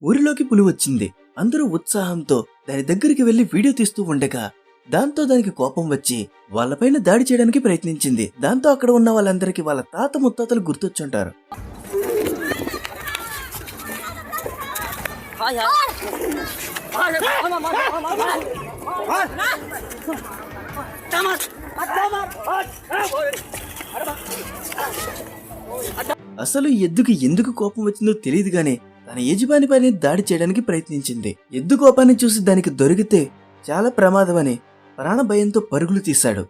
ఊరిలోకి పులి వచ్చింది. అందరూ ఉత్సాహంతో దాని దగ్గరికి వెళ్లి వీడియో తీస్తూ ఉండగా దాంతో దానికి కోపం వచ్చి వాళ్ళపైన దాడి చేయడానికి ప్రయత్నించింది. దాంతో అక్కడ ఉన్న వాళ్ళందరికీ వాళ్ళ తాత ముత్తాతలు గుర్తొచ్చుంటారు. అసలు ఎద్దుకి ఎందుకు కోపం వచ్చిందో తెలియదు గానీ తన యజమాని పైన దాడి చేయడానికి ప్రయత్నించింది. ఎద్దు కోపాన్ని చూసి దానికి దొరికితే చాలా ప్రమాదమని ప్రాణ భయంతో పరుగులు తీశాడు.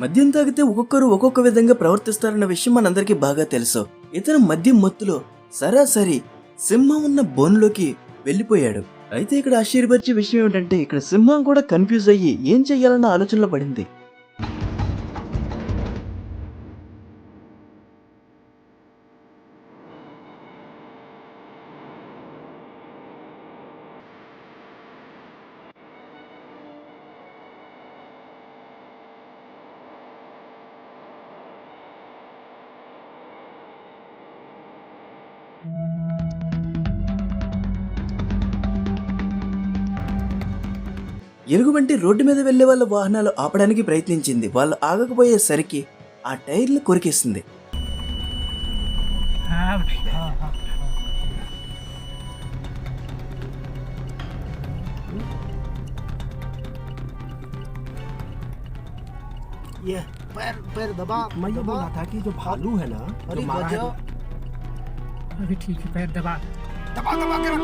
మద్యం తాగితే ఒక్కొక్కరు ఒక్కొక్క విధంగా ప్రవర్తిస్తారన్న విషయం మనందరికీ బాగా తెలుసు. ఇతను మద్యం మత్తులో సరాసరి సింహం ఉన్న బోన్లోకి వెళ్లిపోయాడు. అయితే ఇక్కడ ఆశ్చర్యపరిచే విషయం ఏమిటంటే ఇక్కడ సింహం కూడా కన్ఫ్యూజ్ అయ్యి ఏం చెయ్యాలన్న ఆలోచనలో పడింది. ఎలుగుబంటి రోడ్డు మీద వెళ్లే వాళ్ళ వాహనాలు ఆపడానికి ప్రయత్నించింది. వాళ్ళు ఆగకపోయేసరికి ఆ టైర్లు కొరికేసింది. पैर दबा। मैं ये बोला था कि जो भालू है ना, अरे जो अभी ठीक है, पैर दबा दबा के रख।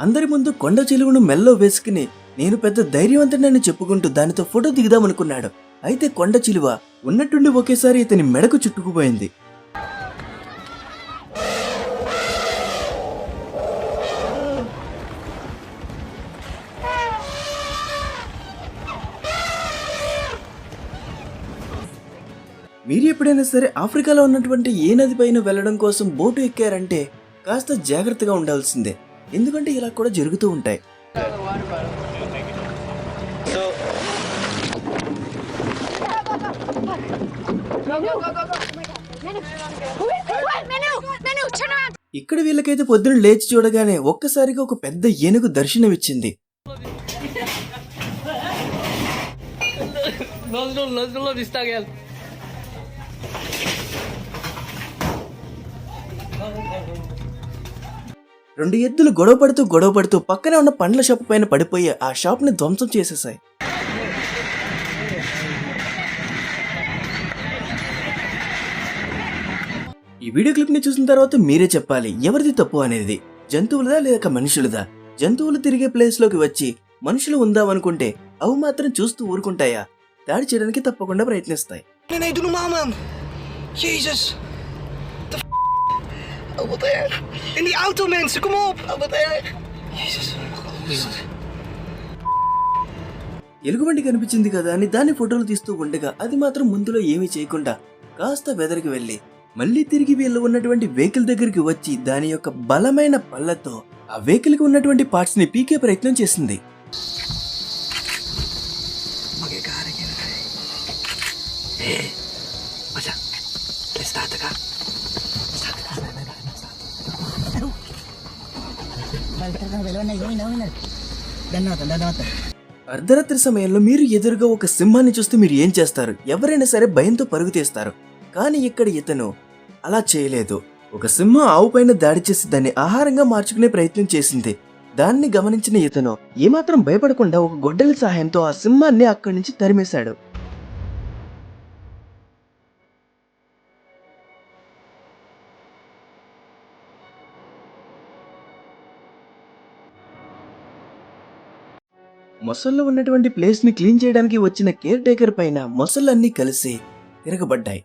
అందరి ముందు కొండ చిలువను మెల్లో వేసుకుని నేను పెద్ద ధైర్యవంతుడని చెప్పుకుంటూ దానితో ఫోటో దిగుదామనుకున్నాడు. అయితే కొండ చిలువ ఉన్నట్టుండి ఒకేసారి ఇతని మెడకు చుట్టుకుపోయింది. మీరు ఎప్పుడైనా సరే ఆఫ్రికాలో ఉన్నటువంటి ఏ నది పైన వెళ్లడం కోసం బోటు ఎక్కారంటే కాస్త జాగ్రత్తగా ఉండాల్సిందే. ఎందుకంటే ఇలా కూడా జరుగుతూ ఉంటాయి. ఇక్కడ వీళ్ళకైతే పొద్దున లేచి చూడగానే ఒక్కసారిగా ఒక పెద్ద ఏనుగు దర్శనమిచ్చింది. రెండు ఎద్దులు గొడవ పడుతూ పక్కనే ఉన్న పండ్ల షాపు పైన పడిపోయి ఆ షాప్ ని ధ్వంసం చేసేసాయి. ఈ వీడియో క్లిప్ ని చూసిన తర్వాత మీరే చెప్పాలి ఎవరిది తప్పు అనేది, జంతువులదా లేక మనుషులదా? జంతువులు తిరిగే ప్లేస్ లోకి వచ్చి మనుషులు ఉందామనుకుంటే అవి మాత్రం చూస్తూ ఊరుకుంటాయా? దాడి చేయడానికి తప్పకుండా ప్రయత్నిస్తాయి. Nee, doe normaal, man. Jezus. Over there. In die auto, mensen. Kom op. Over there. Jezus. ఎలుగుబంటి కనిపించింది కదా అని దాన్ని ఫోటోలు తీస్తూ ఉండగా అది మాత్రం ముందులో ఏమీ చేయకుండా కాస్త వెదరికి వెళ్లి మళ్ళీ తిరిగి వీళ్ళు ఉన్నటువంటి వెహికల్ దగ్గరికి వచ్చి దాని యొక్క బలమైన పళ్ళతో ఆ వెహికల్ కి ఉన్నటువంటి పార్ట్స్ ని పీకే ప్రయత్నం చేసింది. అర్ధరాత్రి సమయంలో మీరు ఎదురుగా ఒక సింహాన్ని చూస్తే మీరు ఏం చేస్తారు? ఎవరైనా సరే భయంతో పరుగు తీస్తారు. కానీ ఇక్కడ ఇతను అలా చేయలేదు. ఒక సింహం ఆవు పైన దాడి చేసి దాన్ని ఆహారంగా మార్చుకునే ప్రయత్నం చేసింది. దాన్ని గమనించిన ఇతను ఏమాత్రం భయపడకుండా ఒక గొడ్డలి సహాయంతో ఆ సింహాన్ని అక్కడి నుంచి తరిమేశాడు. మొసళ్ళు ఉన్నటువంటి ప్లేస్ ని క్లీన్ చేయడానికి వచ్చిన కేర్ టేకర్ పైన మొసళ్ళన్నీ కలిసి తిరగబడ్డాయి.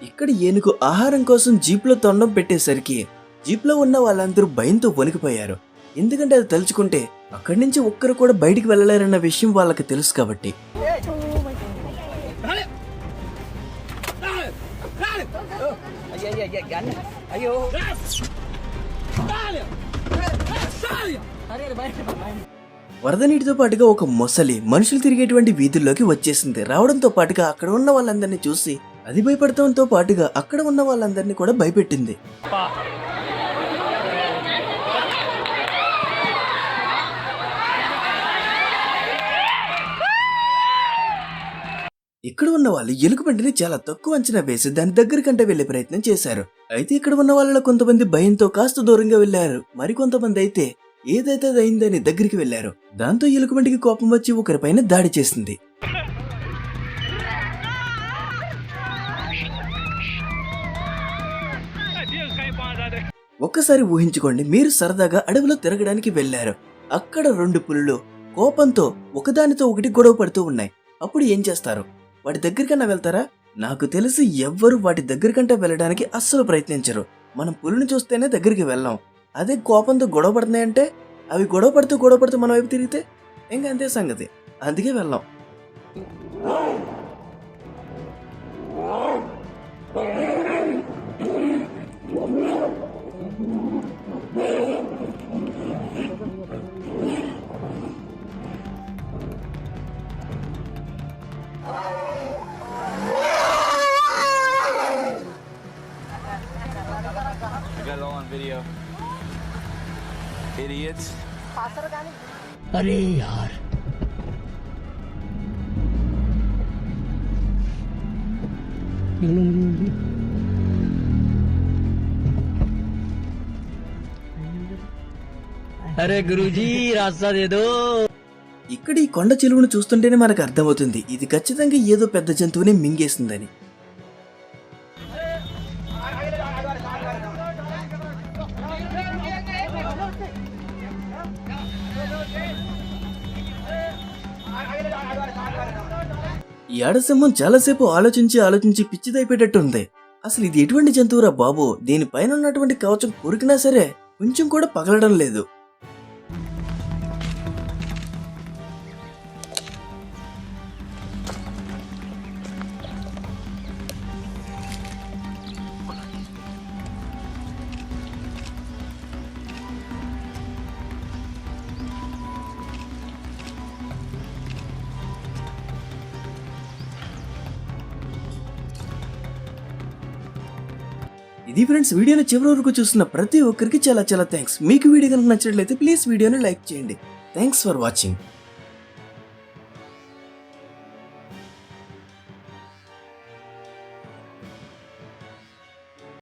ఇక్కడ ఏనుగు ఆహారం కోసం జీప్లో తొండం పెట్టేసరికి జీప్లో ఉన్న వాళ్ళందరూ భయంతో వణికిపోయారు. ఎందుకంటే అది తలుచుకుంటే అక్కడి నుంచి ఒక్కరు కూడా బయటికి వెళ్ళలేరన్న విషయం వాళ్ళకి తెలుసు కాబట్టి. వరద నీటితో పాటుగా ఒక మొసలి మనుషులు తిరిగేటువంటి వీధుల్లోకి వచ్చేసింది. రావడంతో పాటుగా అక్కడ ఉన్న వాళ్ళందరినీ చూసి అది భయపడటంతో పాటుగా అక్కడ ఉన్న వాళ్ళందరినీ కూడా భయపెట్టింది. ఇక్కడ ఉన్న వాళ్ళు ఎలుగుబంటిని చాలా తక్కువ అంచనా వేసి దాని దగ్గర కంటే వెళ్లే ప్రయత్నం చేశారు. అయితే ఇక్కడ ఉన్న వాళ్ళలో కొంతమంది భయంతో కాస్త దూరంగా వెళ్లారు. మరికొంతమంది అయితే ఏదైతే అయిందని దగ్గరికి వెళ్లారు. దాంతో ఎలుగుబంటికి కోపం వచ్చి ఒకరిపైన దాడి చేసింది. ఒక్కసారి ఊహించుకోండి, మీరు సరదాగా అడవిలో తిరగడానికి వెళ్లారు. అక్కడ 2 పులులు కోపంతో ఒకదానితో ఒకటి గొడవ పడుతూ ఉన్నాయి. అప్పుడు ఏం చేస్తారు? వాటి దగ్గరికన్నా వెళ్తారా? నాకు తెలిసి ఎవ్వరు వాటి దగ్గరికంటే వెళ్ళడానికి అస్సలు ప్రయత్నించరు. మనం పులిని చూస్తేనే దగ్గరికి వెళ్ళాం. అదే కోపంతో గొడవ పడుతున్నాయంటే అవి గొడవ పడుతూ మన వైపు తిరిగితే ఇంకా అంతే సంగతి. అందుకే వెళ్ళాం. Video. Idiots. अरे यार अरे गुरुजी रास्ता दे दो. ఇక్కడ ఈ కొండ చెలువును చూస్తుంటేనే మనకు అర్థమవుతుంది ఇది ఖచ్చితంగా ఏదో పెద్ద జంతువుని మింగేసిందని. ఈ ఆడసింహం చాలాసేపు ఆలోచించి పిచ్చిదైపోయేటట్టుంది. అసలు ఇది ఎటువంటి జంతువురా బాబు, దీనిపైన ఉన్నటువంటి కవచం కొరికినా సరే కొంచెం కూడా పగలడం లేదు. ఇది ఫ్రెండ్స్, వీడియోని చివరి వరకు చూస్తున్న ప్రతి ఒక్కరికి చాలా థ్యాంక్స్. మీకు వీడియో కనుక నచ్చినట్లయితే ప్లీజ్ వీడియోని లైక్ చేయండి. Thanks for watching.